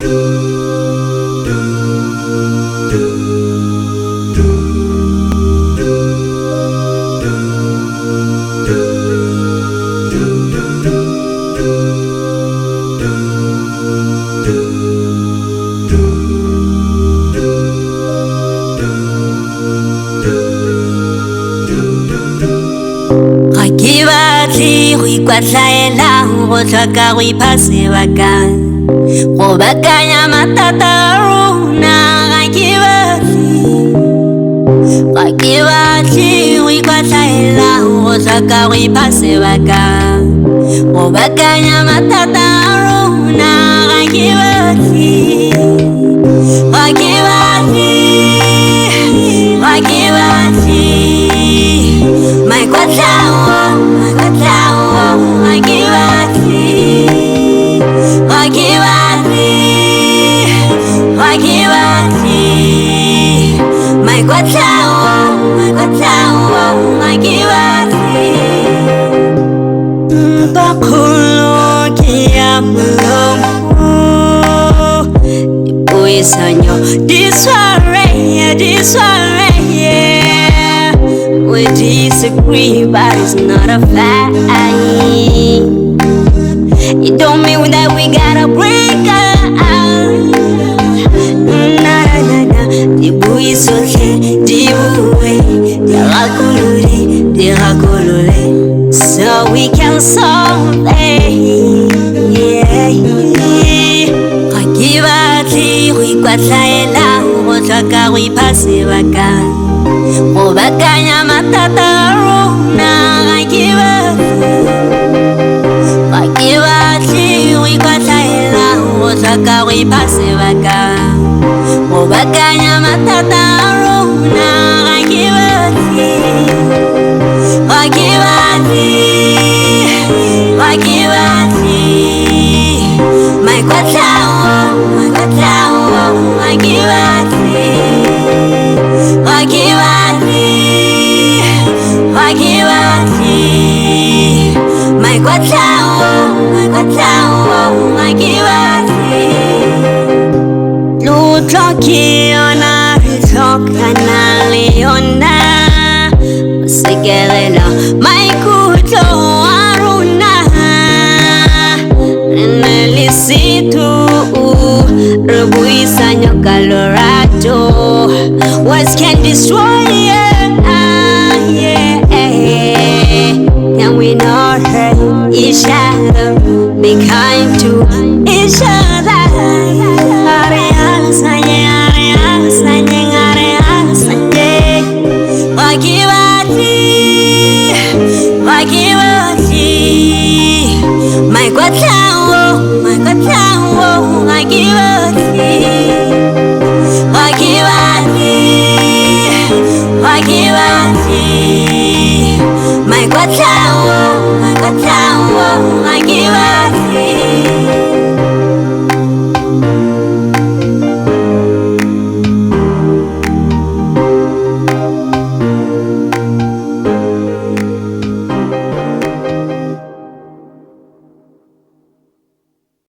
Ke batle go ikwatlhaela go tlhoka go iphase bakang go bakanya matata a rona. Ke batle go ikwatlhaela go tlhoka go iphase bakang go bakanya matata a rona. Ke batle this one, yeah. We disagree, but it's not a fight. It don't mean that we gotta break up. Nah. The boy is okay, the boy, the rakulule, so we can solve it. Yeah. Ke batle go ikwatlhaela go tlhoka go iphase bakang go bakanya matata a rona. Ke batle go ikwatlhaela go tlhoka go iphase bakang go bakanya matata a rona. Ke Kiona ritokana leona segerela maikuto aruna nelisitu rebuisa nyokalorato words can destroy it. Yeah. And we not hurt each other, be kind to each other. My God,